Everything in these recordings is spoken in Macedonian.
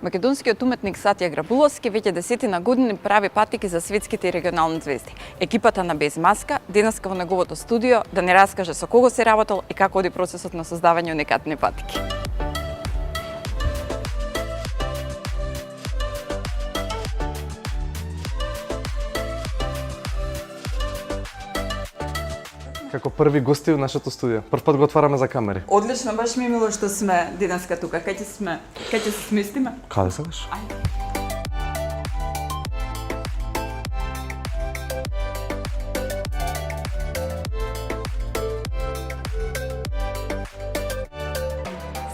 Македонскиот уметник Сатја Грабуловски веќе десетина години прави патики за светските и регионални звезди. Екипата на Без маска денеска во неговото студио да ни раскаже со кого се работел и како оди процесот на создавање уникатни патики. Како први гости во нашето студио. Прв пат го отвараме за камери. Одлично, баш ми е мило што сме денеска тука. Кај ќе се сместиме? Каде сакаш?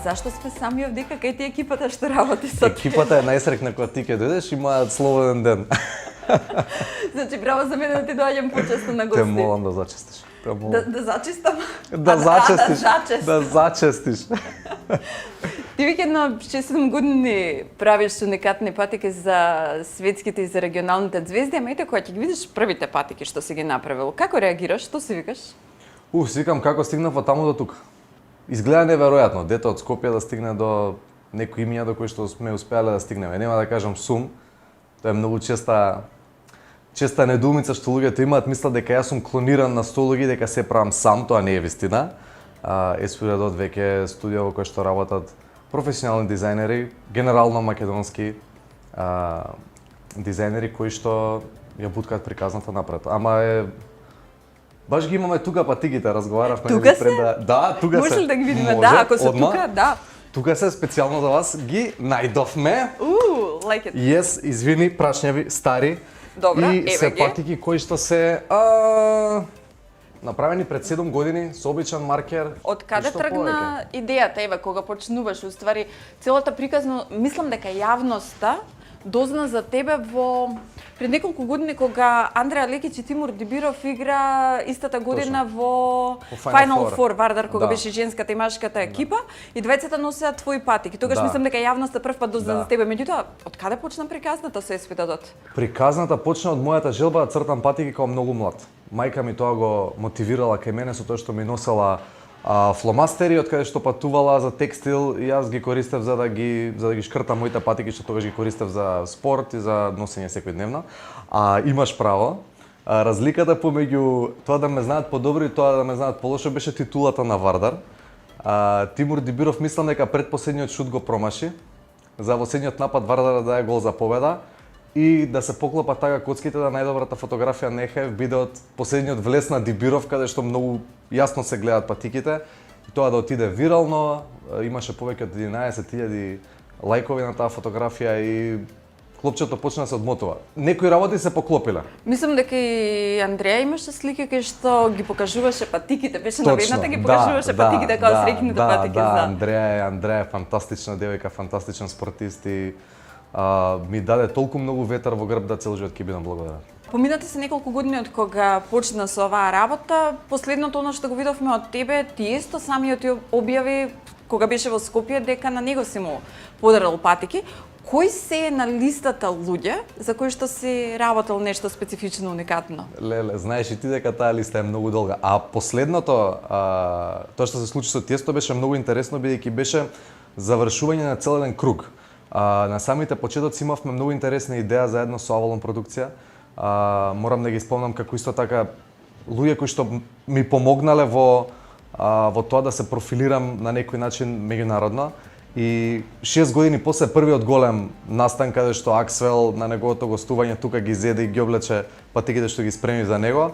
Зашто сме сами овдека, кај ти екипата што работи со тебе? Екипата е најсрекна кога ти ќе дојдеш и имаат слободен ден. Значи, браво за мене да ти доаѓам почесто на гости. Те молам да зачестиш. Да зачистам? Да зачестиш. Да зачестиш. Ти веќе на 6-7 години правиш уникатни патики за светските и за регионалните звезди, ама ете кога ќе ги видиш првите патики што си ги направил, како реагираш, што си викаш? Си викам како стигнав од таму до тука. Изгледа неверојатно, дете од Скопје да стигне до некои имиња до кои што сме успеале да стигнеме. Нема да кажам сум, тоа е многу честа недоумица што луѓето имаат, мислат дека јас сум клониран на 100 луѓе, дека се правам сам, тоа не е вистина. Есфирадот веќе студија во кој што работат професионални дизајнери, генерално македонски дизајнери кои што ја буткаат приказната напред. Ама баш ги имаме тука патиките, разговаравме тука се? Да, тука се. Може ли да ги видиме? Да, ако се тука, да. Тука се специјално за вас ги најдовме. Like it. Yes, извини, прашњави, стари. Добра, и се патики кои што се направени пред 7 години со обичен маркер. Од каде тргна идејата, еве, кога почнуваш, уствари, целата приказна, мислам дека јавноста дозна за тебе пред неколку години кога Андреа Лекич и Тимур Дибиров игра истата година во Final Four Вардар, кога беше женската и машката екипа и двајцата носеа твои патики. Тогаш мислам дека јавноста прв пат дозна за тебе. Меѓутоа, од каде почна приказната со Есфидадот? Приказната почна од мојата желба да цртам патики како многу млад. Мајка ми тоа го мотивирала кај мене со тоа што ми носела фломастери од каде што патувала за текстил и јас ги користев за да ги шкртам моите патики што тогаш ги користев за спорт и за носење секојдневно. Имаш право. Разликата помеѓу тоа да ме знаат подобро и тоа да ме знаат полошо беше титулата на Вардар. Тимур Дибиров мислам дека предпоследниот шут го промаши. За во последниот напад Вардар да даде гол за победа и да се поклопа така коцките да најдобрата фотографија нехев биде од последниот влез на Дибиров каде што многу јасно се гледаат патиките. Тоа да отиде вирално, имаше повеќе од 11.000 лајкови на таа фотографија и клопчето почна да се одмотува. Некои работи се поклопиле. Мислам дека и Андреа имаше слики кај што ги покажуваше патиките, беше наведната ги покажуваше патиките како среќните патики за. Андреа е фантастична девојка, фантастичен спортист и ми даде толку многу ветар во грб да цел живот ќе бидам благодарен. Поминати се неколку години од кога почна со оваа работа. Последното она што го видовме од тебе, ти исто самиот ти објави кога беше во Скопје дека на него си му подарил патики. Кои се на листата луѓе за кои што си работел нешто специфично уникатно? Леле, знаеш и ти дека таа листа е многу долга. А последното, тоа што се случи со Тиесто беше многу интересно бидејќи беше завршување на цел еден круг. На самите почетоци имавме многу интересна идеја заедно со Авалон продукција. Морам да ги спомнам како исто така луѓе кои што ми помогнале во тоа да се профилирам на некој начин меѓународно. И 6 години после првиот голем настан каде што Аксвел на неговото гостување тука ги зеде и ги облече патиките што ги спреми за него,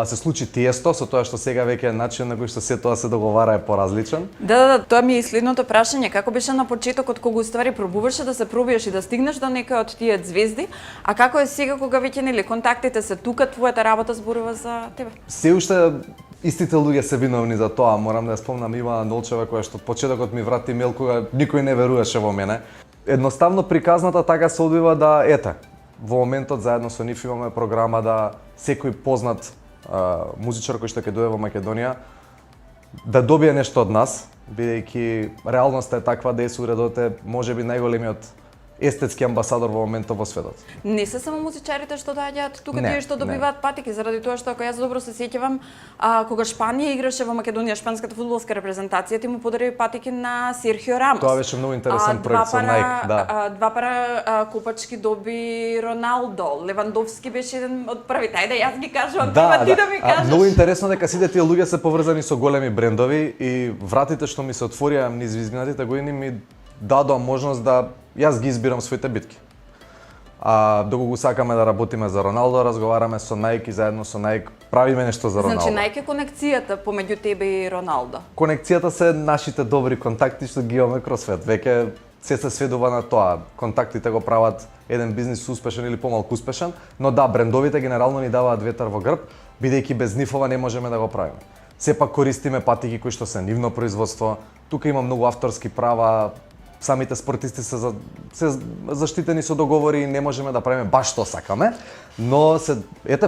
се случи Тиесто, со тоа што сега веќе начин на кој што се тоа се договара е поразличен. Да, тоа ми е следното прашање. Како беше на почетокот кога уствари пробуваше да се пробиеш и да стигнеш до некој од тие звезди, а како е сега кога веќе контактите се тука, твојата работа зборува за тебе? Се уште истите луѓе се виновни за тоа. Морам да ја спомнам Ивана Нолчева која што од почетокот ми врати имејл кога никој не веруваше во мене. Едноставно приказната така се одвива да во моментот заедно со нив имаме програма да секој познат музичар кој што ќе дојде во Македонија да добие нешто од нас, бидејќи реалноста е таква да Есу Редот е можеби најголемиот естетски амбасадор во моментот во светот. Не се само музичарите што доаѓаат тука, Не, тие што не. добиваат патики, заради тоа што ако јас добро се сеќавам, кога Шпанија играше во Македонија, шпанската фудбалска репрезентација, ти му подари патики на Серхио Рамос. Тоа беше многу интересен проект со Nike, да. Два пара копачки доби Роналдо, Левандовски беше еден од првите. Ајде јас ги кажувам, треба ти да ми кажеш. Многу интересно дека сите тие луѓе се поврзани со големи брендови и вратите што ми се отворија низ изминатите години ми дадоа можност да јас ги избирам своите битки. Доколку сакаме да работиме за Роналдо, разговараме со Nike и заедно со Nike правиме нешто за Роналдо. Значи Nike е конекцијата помеѓу тебе и Роналдо. Конекцијата се нашите добри контакти што ги имаме кроз свет. Веќе се сведува на тоа. Контактите го прават еден бизнис успешен или помалку успешен, но да, брендовите генерално ни даваат ветар во грб, бидејќи без нив ова не можеме да го правиме. Сепак користиме патики кои што се нивно производство. Тука има многу авторски права. Самите спортисти се заштитени со договори и не можеме да правиме баш што сакаме, но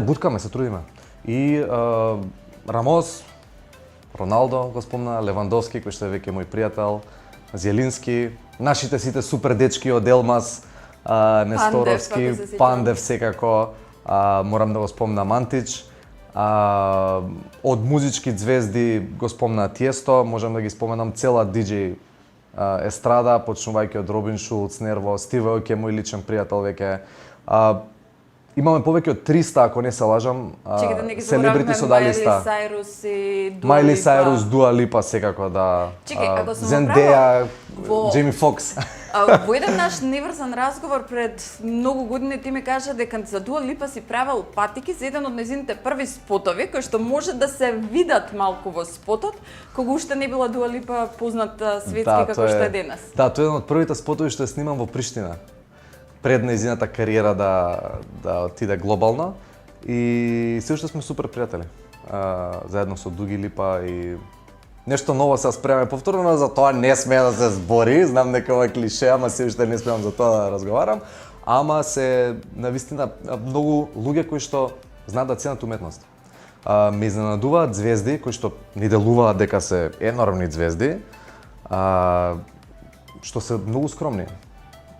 буткаме, се трудиме. И Рамос, Роналдо го спомна, Левандовски кој што е веќе мој пријател, Зелински, нашите сите супер дечки од Елмас, Несторовски, Пандев секако, морам да го спомнам Мантич. Од музички звезди го спомна Тиесто, можам да ги споменам цела DJ естрада, почнувајќи од Робин Шулц, Нерво, Стив Аоки е мој личен пријател веќе. Имаме повеќе од 300, ако не се лажам, селебрити со дали ста. Майли Сайрус, Дуа Липа секако, да. Зендеја, Джейми Фокс. Во еден наш неврзан разговор пред многу години ти ми кажа дека за Дуа Липа си правел патики за еден од незините први спотови, кои што може да се видат малку во спотот, кога уште не била Дуа Липа позната светски како што е денес. Да, тоа е еден од првите спотови што ја снимам во Приштина. Пред нејзината кариера да отиде глобално и се уште сме супер пријатели. Заедно со Дуги Липа и нешто ново се спремаме повторно, за тоа не смеа да се збори, знам дека ова е клише, ама се уште не смеам за тоа да разговарам, ама се навистина многу луѓе кои што знаат да ценат уметност. Ме изненадуваат звезди кои што ни делуваат дека се енормни звезди, што се многу скромни.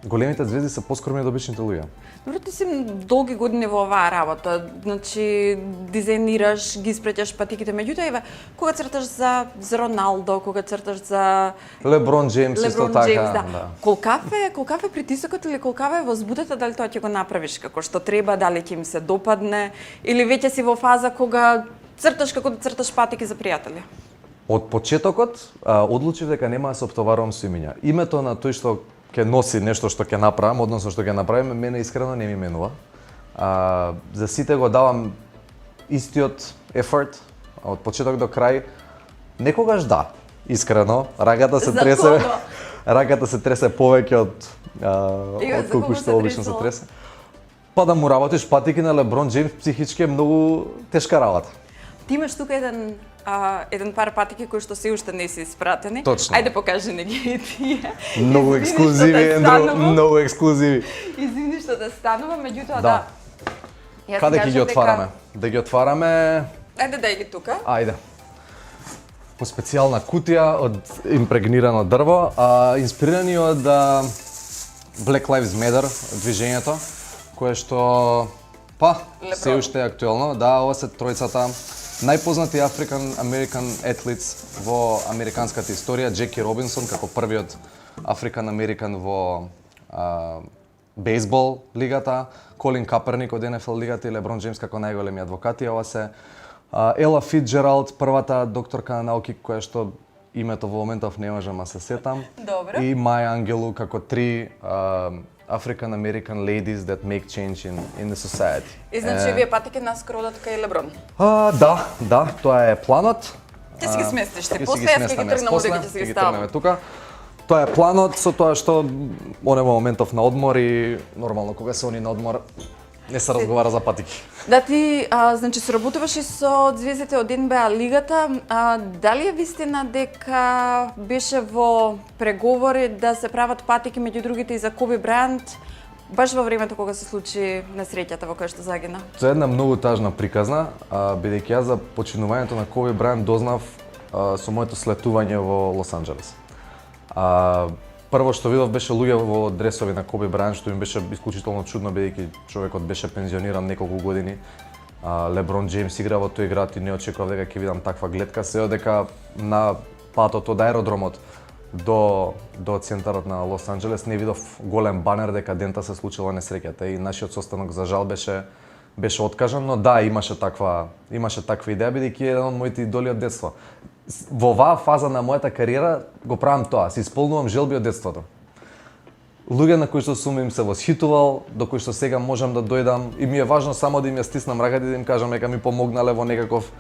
Големите звезди се поскромни од обичните луѓе. Добро, ти си долги години во оваа работа, значи дизајнираш, ги испреќаш патиките, меѓутоа еве, кога црташ за Роналдо, кога црташ за Леброн Джеймс исто така, да. Колкав е притисокот или колкава е возбудата дали тоа ќе го направиш како што треба, дали ќе им се допадне или веќе си во фаза кога црташ како да црташ патики за пријатели? Од почетокот одлучив дека нема да се оптоварувам со имиња. Името на тој што ќе носи нешто што ќе направам, односно што ќе направиме, мене искрено не ми менува. За сите го давам истиот ефорт, од почеток до крај. Некогаш да, искрено, раката се тресе повеќе од колку што обично се тресе. Па да му работиш патики на Леброн Джеймс психички е многу тешка работа. Ти имаш тука еден пар патики кои што се уште не се испратени. Точно. Ајде покажи не ги тие. Многу ексклузиви, многу ексклузиви. Извини што да станува, меѓутоа да. Каде ќе ги отвараме? Да ги отвараме. Ајде дај ги тука. Ајде. По специјална кутија од импрегнирано дрво, инспирирани од Black Lives Matter движењето, кое што се уште е актуелно. Да, ова се тројцата најпознати African-American athletes во американската историја, Джеки Робинсон како првиот African-American во бейсбол лигата, Колин Каперник од NFL лигата и Леброн Джеймс како најголеми адвокати. Ова се Ела Фицџералд, првата докторка на науки која што името во моментов не можам да се сетам. Добро. И Маја Ангелу како три African-American ladies that make change in the society. И значи вие патики наскоро одат кај Леброн? Да, тоа е планот. Ти си ги сместиш, после јас ќе ги тргнам оде ќе си ги ставам. Тука. Тоа е планот со тоа што оне во моментов на одмор и нормално кога се они на одмор не се разговара за патики. Да, ти значи соработуваш и со звездите од НБА лигата. Дали е вистина дека беше во преговори да се прават патики меѓу другите и за Коби Брајант баш во времето кога се случи несреќата во која што загина? Тоа е една многу тажна приказна, бидејќи јас за починувањето на Коби Брајант дознав со моето слетување во Лос Анџелес. Прво што видов беше луѓе во дресови на Коби Брајант, што им беше исклучително чудно бидејќи човекот беше пензиониран неколку години. Леброн Джеймс игра во тој град и не очекував дека ќе видам таква гледка, се дека на патот од аеродромот до центарот на Лос Анџелес не видов голем банер дека дента се случила несреќата и нашиот состанок за жал беше откажан, но да, имаше таква идеја бидејќи еден од моите идоли од детство. Во оваа фаза на мојата кариера го правам тоа, се исполнувам желби од детството. Луѓе на кои што сум им се восхитувал, до кои што сега можам да дојдам и ми е важно само да им ја стиснам раката и да им кажам дека ми помогнале во некаков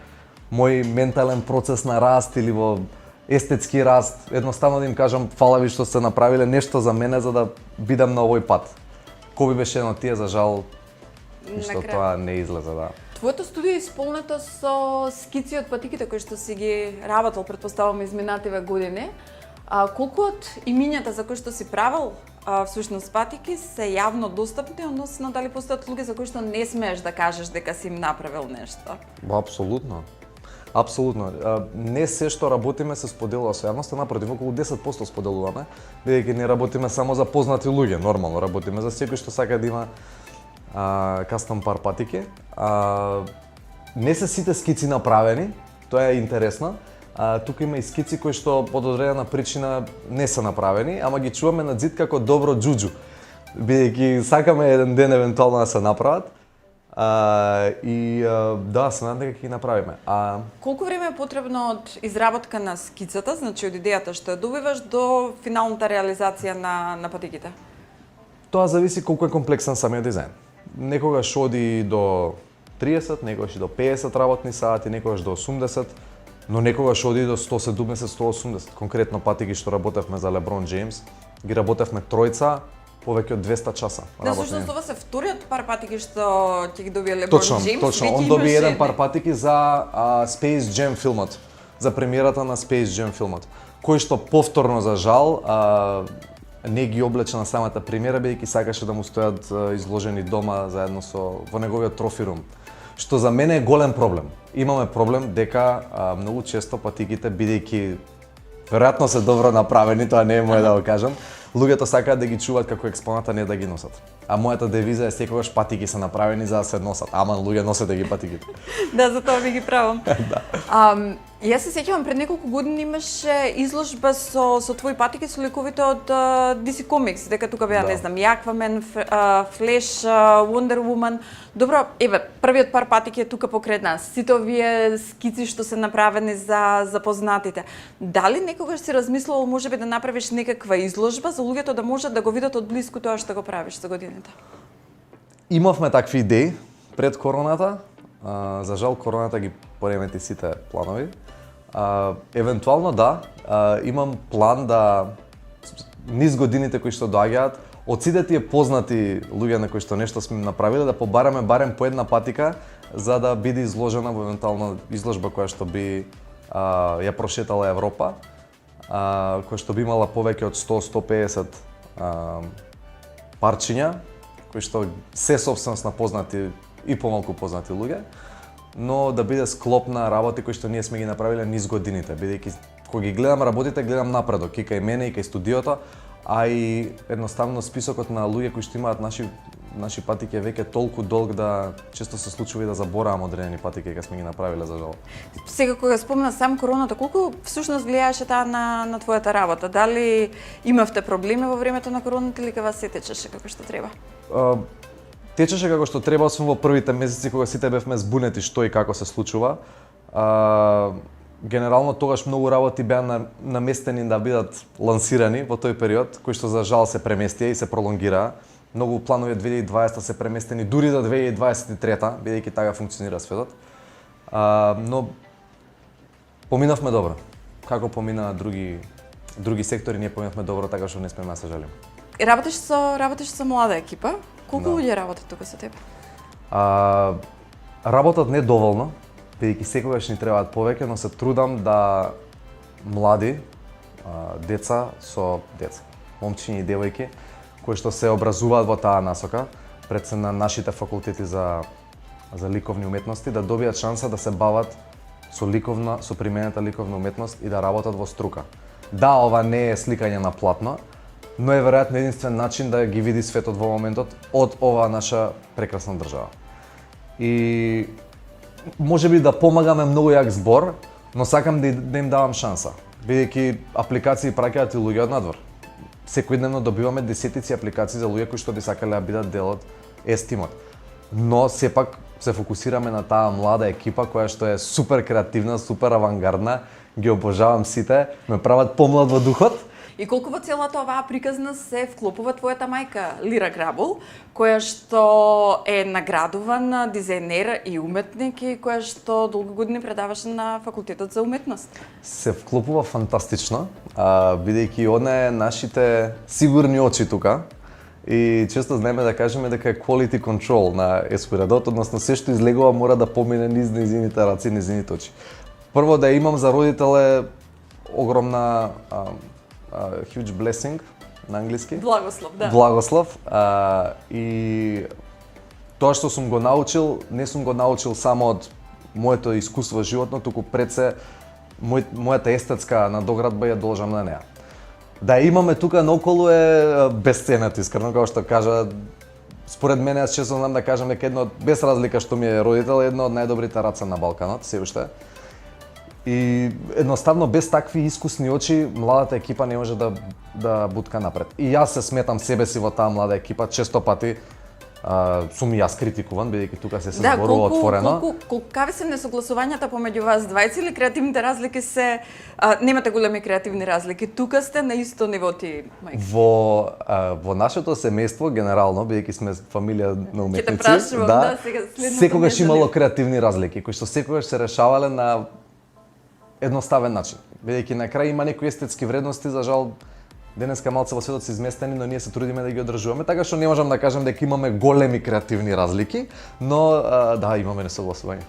мој ментален процес на раст или во естетски раст, едноставно да им кажам фала ви што сте направиле нешто за мене за да бидам на овој пат. Коби беше едно тие, за жал, ништо тоа не излезе, да. Твоето студио е исполнето со скици од патиките кои што си ги работел, претпоставувам, изминативе години. Колку од имињата за кои што си правил всушност патики се јавно достапни, односно дали постојат луѓе за кои што не смееш да кажеш дека си им направил нешто? Апсолутно. Апсолутно. Не се што работиме се споделува со јавноста, напротив, околу 10% споделуваме, бидејќи не работиме само за познати луѓе, нормално работиме за секој што сака да има кастом пар патики. Не се сите скици направени, тоа е интересно. Тука има и скици кои што под одредена причина не се направени, ама ги чуваме на зид како добро џуџу. Бидејќи сакаме еден ден евентуално да се направат. Да, се надам дека ќе ги направиме. Колку време е потребно од изработка на скицата, значи од идејата што ја добиваш до финалната реализација на патиките? Тоа зависи колку е комплексен самиот дизајн. Некогаш оди до 30, некогаш и до 50 работни сати, некогаш до 80, но некогаш оди до 170-180. Конкретно патики што работевме за Леброн Джеймс, ги работевме тројца, повеќе од 200 часа. Да, всушност ова се вториот пар патики што ќе ги добие Леброн Джеймс. Точно, он доби еден пар патики за Space Jam филмот, за премиерата на Space Jam филмот, кој што повторно за жал не ги облече на самата премиера, бидејќи сакаше да му стојат изложени дома заедно во неговиот трофирум. Што за мене е голем проблем. Имаме проблем дека многу често патиките, бидејќи веројатно се добро направени, тоа не е моје да го кажам, луѓето сакаат да ги чуваат како експоната, не да ги носат. А мојата девиза е секогаш патики се направени за да се носат. Аман луѓе носете ги патиките. Да, за тоа би ги правам. Да. Јас се сеќавам пред неколку години имаше изложба со твои патики со ликовите од DC Comics, дека тука беа, не знам, Aquaman, Flash, Wonder Woman. Добро, еве, првиот пар патики е тука покрај нас. Сите овие скици што се направени за познатите. Дали некогаш си размислувал можеби да направиш некаква изложба за луѓето да можат да го видат од блиску тоа што го правиш за годините? Имавме такви идеи пред короната. За жал короната ги поремети сите планови. Евентуално да, имам план да низ годините кои што доаѓаат, од сите тие познати луѓе на кои што нешто сме направиле, да побараме барем по една патика за да биде изложена во евентуална изложба која што би ја прошетала Европа, која што би имала повеќе од 100-150 парчиња, кои што се собственост на познати и помалку познати луѓе, но да биде склоп на работи кои што ние сме ги направиле низ годините, бидејќи кога ги гледам работите, гледам напредок и кај мене и кај студиото, а и едноставно списокот на луѓе кои што имаат наши патики е веќе толку долг да често се случува и да заборавам одредени патики кога сме ги направиле за жал. Сега кога спомна сам короната, колку всушност влијаеше таа на твојата работа? Дали имавте проблеми во времето на короната или кога се течеше како што треба? Течеше како што треба, освен во првите месеци кога сите бевме збунети што и како се случува. Генерално тогаш многу работи беа наместени да бидат лансирани во тој период, кои што за жал се преместија и се пролонгираа. Многу планови од 2020 се преместени дури до 2023, бидејќи така функционира светот. Но поминавме добро. Како помина други сектори, ние поминавме добро, така што не смееме да се жалиме. Работиш со млада екипа. Колку луѓе работат тука со тебе? Работат не доволно, бидејќи секогаш ни требаат повеќе, но се трудам да млади деца, момчиња и девојки, кои што се образуваат во таа насока, пред се на нашите факултети за ликовни уметности, да добијат шанса да се бават со применета ликовна уметност и да работат во струка. Да, ова не е сликање на платно, но е веројатно единствен начин да ги види светот во моментот од оваа наша прекрасна држава. И можеби да помагаме многу јак збор, но сакам да им давам шанса, бидејќи апликации праќаат и луѓе од надвор. Секојдневно добиваме десетици апликации за луѓе кои што би сакале да бидат дел од ЕС-тимот. Но сепак се фокусираме на таа млада екипа која што е супер креативна, супер авангардна, ги обожавам сите, ме прават помлад во духот. И колку во целата оваа приказна се вклопува твојата мајка Лира Грабул, која што е наградувана дизајнер и уметник и која што долго години предаваше на факултетот за уметност. Се вклопува фантастично, бидејќи она е нашите сигурни очи тука. И често знаеме да кажеме дека е quality control на Есуредот, односно се што излегува мора да помине низ низините раци, низините очи. Прво да имам за родител е огромна huge blessing на англиски. Благослов, да. Благослов. И тоа што сум го научил, не сум го научил само од моето искуство животно, туку пред се мојата естетска надоградба ја должам на неа. Да имаме тука наоколу е бесценето, искрено, како што кажа. Според мене, аз често знам да кажам дека едно од, без разлика што ми е родител, едно од најдобрите раца на Балканот, се уште. И едноставно без такви искусни очи младата екипа не може да бутка напред. И јас се сметам себе си во таа млада екипа, често пати сум и јас критикуван, бидејќи тука се зборува отворено. Какви се несогласувањата помеѓу вас двајца или креативните разлики се немате големи креативни разлики? Тука сте на исто ниво ти, мајка. Во нашето семејство генерално, бидејќи сме фамилија на уметници, ќе те прашувам, да, сега секогаш имало креативни разлики кои што секогаш се решавале на едноставен начин. Бидејќи на крај има некои естетски вредности, за жал денеска малце во светот се изместени, но ние се трудиме да ги одржуваме, така што не можам да кажам дека имаме големи креативни разлики, но да, имаме несогласување.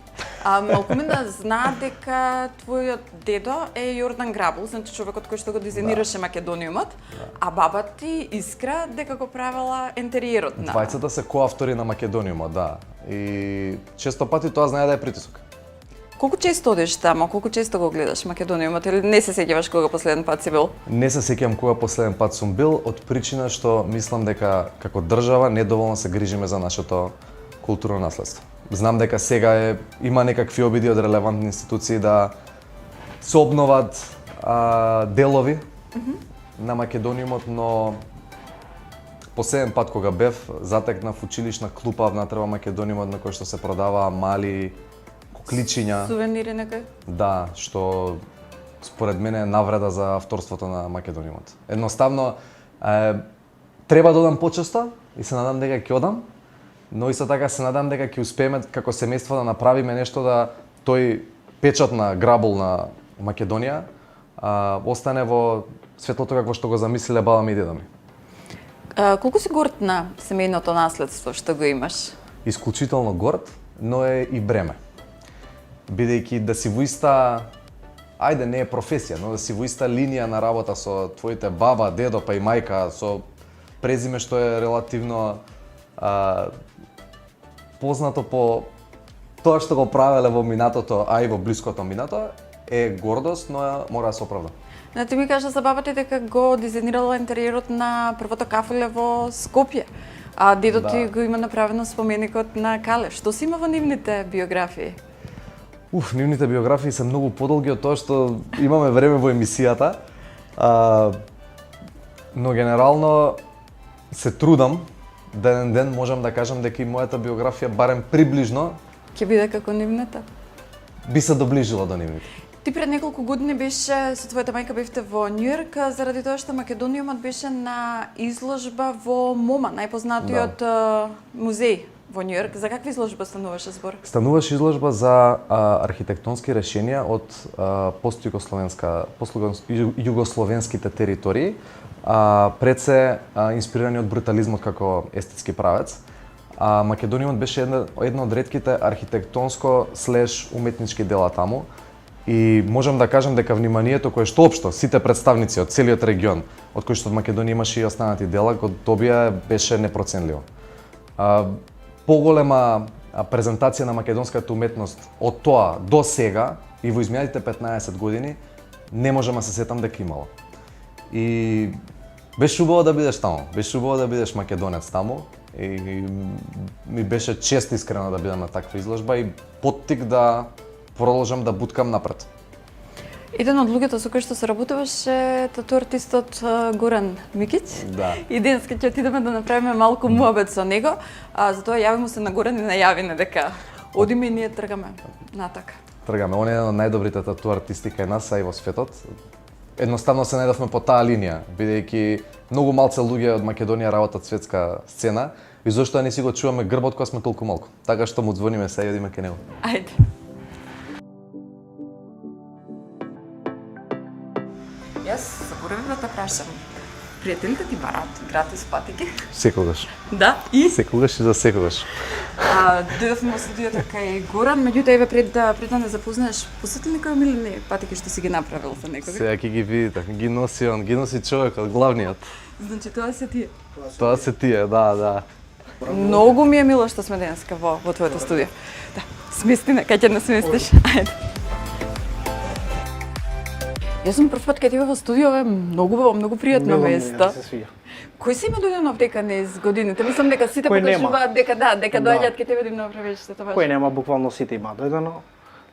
Малкумина знаа дека твојот дедо е Јордан Грабул, значи човекот кој што го дизајнираше Македониумот, а баба ти Искра дека го правела ентериерот на. Двајцата се коавтори на Македониумот, да. И често пати тоа знае да е притисок. Колку често одиш тамо? Колку често го гледаш Македониумот или не се сеќаваш кога последен пат си бил? Не се сеќавам кога последен пат сум бил, од причина што мислам дека како држава недоволно се грижиме за нашето културно наследство. Знам дека сега има некакви обиди од релевантни институции да се обноват делови на Македониумот, но последен пат кога бев, затекнав училишна клупа внатре во Македониумот на кој што се продаваа мали кукличиња. Сувенири некој? Да, што според мене е навреда за авторството на Македониумот. Едноставно треба да одам почесто и се надам дека ќе одам, но исто така се надам дека ќе успееме како семејство да направиме нешто да тој печат на Грабул на Македонија остане во светлото како што го замислиле баба ми и дедо ми. Колку си горд на семејното наследство што го имаш? Исклучително горд, но е и бреме. Бидејќи да си во иста, ајде не е професија, но да си во иста линија на работа со твоите баба, дедо па и мајка, со презиме што е релативно познато по тоа што го правеле во минатото, а и во блиското минато, е гордост, но мора да се оправда. Да, ти ми кажа за баба ти дека го дизајнирала интериерот на првото кафеле во Скопје, а дедо ти го има направено споменикот на Калев. Што си има во нивните биографии? Нивните биографии се многу подолги од тоа што имаме време во емисијата, но генерално се трудам да еден ден можам да кажам дека и мојата биографија барем приближно ќе биде како нивната. Би се доближила до нивните. Ти пред неколку години беше со твојата мајка бевте во Њујорк заради тоа што Македониумот беше на изложба во МоМА, најпознатиот музеј во Њујорк. За каква изложба стануваше збор? Стануваше изложба за архитектонски решенија од постјугословенските територии, пред се инспирирани од брутализмот како естетски правец. Македониумот беше една од ретките архитектонско / уметнички дела таму. И можам да кажам дека вниманието кое што општо сите представници од целиот регион, од кои што од Македонија имаше и останати дела, го добија беше непроценливо. Поголема презентација на македонската уметност од тоа до сега и во изминатите 15 години не можам да се сетам дека имало. И Беше убаво да бидеш таму, беше убаво да бидеш македонец таму и ми беше чест искрено да бидам на таква изложба и поттик да продолжам да буткам напред. Еден од луѓето со кои што се работуваше тату артистот Горан Микиќ. Да. И денеска ќе отидеме да направиме малку муабет со него, затоа јавимо се на Горан и најавиме дека одиме и ние тргаме натака. Тргаме, он е еден од најдобрите тату артисти кај нас, а и во светот. Едноставно се најдовме по таа линија, бидејќи многу малце луѓе од Македонија работат светска сцена и зошто не си го чуваме грбот кога сме толку малку. Така што му звониме сега и одиме кај него. Ајде. Јас заборавив да те прашам. Пријателите ти бараат гратис патики? Секогаш. Да, и? Секогаш и за секогаш. Дојдовме во студиото кај Горан, меѓутоа еве пред да не запознаеш, посети некои омилени патики што си ги направил за некога? Сега ќе ги видите, ги носи он, ги носи човекот, главниот. Значи тоа се тие. Тоа се тие, да. Многу ми е мило што сме денеска во твоето студио. Да, смести на, кај ќе насместиш. Ајде. Јас сум прв пат кај тебе во студио, е многу пријатно место. Се свија. Кој си има дојдено дека не из годините? Мислам дека сите Кој нема? покажуваат дека доаѓаат кај тебе да им направиш татуаж. Кој нема, буквално сите има дојдено.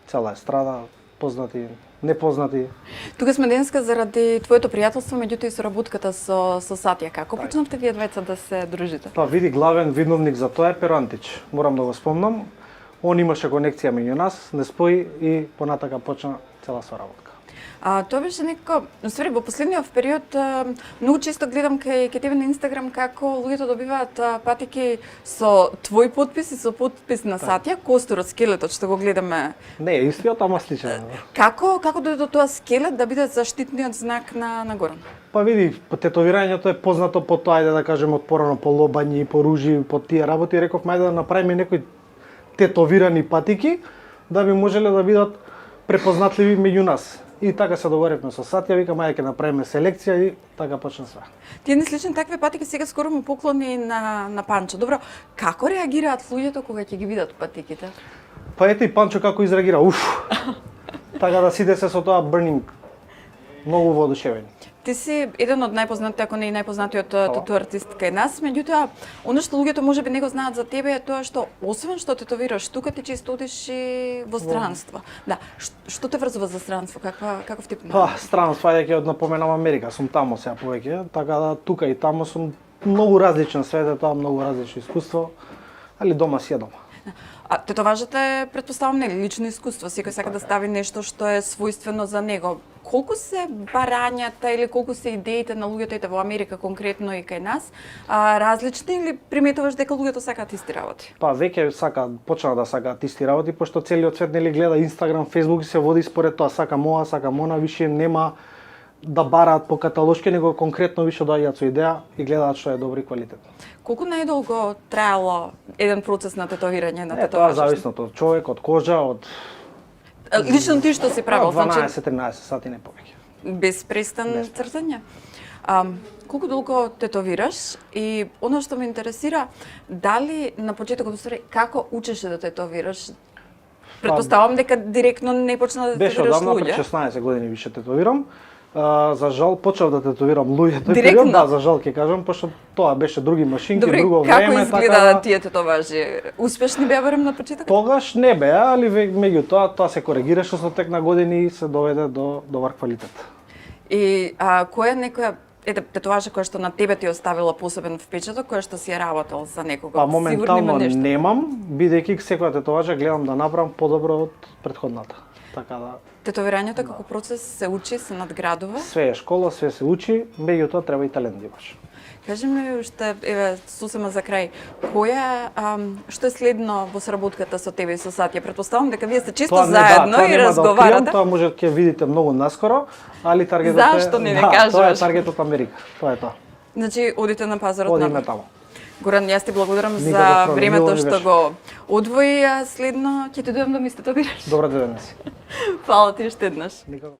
Цела естрада, познати, непознати. Тука сме денеска заради твоето пријателство, меѓутоа и соработката со Сатја. Како почнавте вие двајца да се дружите? Па види, главен виновник за тоа е Перо Антич. Морам да го спомнам. Он имаше конекција меѓу нас, не спои и понатака почна цела соработка. Тоа беше некако, ствари во последниот период многу често гледам кај тебе на Инстаграм како луѓето добиваат патики со твој подпис и со подпис на Сатја, костурот, скелетот што го гледаме. Не, истиот, ама сличен. Како дојде до тоа скелет да биде заштитниот знак на Горан? Па види, тетовирањето е познато по тоа, ајде да кажеме, од порано по лобањи, по ружи, по тие работи. Рековме ајде да направиме некои тетовирани патики да би можеле да бидат препознатливи меѓу нас. И така се договоривме со Сатја, викам ајде ќе направиме селекција и така почна све. Тие не слични такви патики сега скоро му поклони на Панчо. Добро, како реагираат луѓето кога ќе ги видат патиките? Па ете и Панчо како изреагира, така да сите се со тоа burning. Многу воодушевени. Ти си еден од најпознатите, ако не и најпознатиот тату артист кај нас, меѓутоа, оно што луѓето можеби не го знаат за тебе е тоа што освен што тетовираш тука, ти често одиш и во странство. Да, што те врзува за странство? Каков тип на? Па, странство, ајде ќе напоменам Америка, сум таму сега повеќе, така да тука и таму сум многу различен свет, е тоа многу различно искуство, али дома си е дома. А тетоважот е, претпоставам, не лично искуство, секој сака да стави нешто што е својствено за него. Колку се барањата или колку се идеите на луѓето во Америка конкретно и кај нас, различни или приметуваш дека луѓето сакаат исти работи? Па веќе почна да сакаат исти работи, пошто целиот свет нели гледа Инстаграм, Фејсбук и се води според тоа, сакам ова, сакам она, више нема да бараат по каталошки, него конкретно више доаѓаат со идеја и гледаат што е добри квалитет. Колку најдолго траело еден процес на тетовирање на Тоа тетоваж? зависно од човек, од кожа, од Лично ти што си правил, значи 12-13 сати не повеќе. без престан цртање. Колку долго тетовираш и оно што ме интересира, дали на почетокот уствари како учеше да тетовираш? Претпоставам дека директно не почна да Беше тетовираш одамна, луѓе. пред 16 години више тетовирам. За жал почнав да тетовирам луѓе тој Директно? период, да, за жал ќе кажам, пошто тоа беше други машинки, Добре, друго како време, изгледа така тие тетоважи? Успешни беа барем на почеток? тогаш не беа, али меѓутоа тоа се коригираше со тек на години и се доведе до добар квалитет. И која некоја тетоважа која што на тебе ти оставила посебен впечаток, која што си ја работел за некого? Па Сигурно има моментално нешто. немам, бидејќи секоја тетоважа гледам да направам подобро од претходната. Така да Тетовирањето како процес се учи, се надградува. све е школа, све се учи, меѓутоа треба и талент да имаш. Кажи ми уште, еве, сосема за крај, што е следно во соработката со тебе и со Сатја? Претпоставам дека вие сте чисто заедно тоа и нема разговарате. Да, тоа може ќе видите многу наскоро, али таргетот Зашто не Тоа е кажуваш? таргетот Америка. Тоа е тоа. Значи, одите на пазарот Одиме на таму. Горан, јас ти благодарам Никаков за проблем, времето мило ми што беше. го одвои, а следно ќе ти дојдам да ми стетовираш. Добра денес. Фала ти уште еднаш. Никако.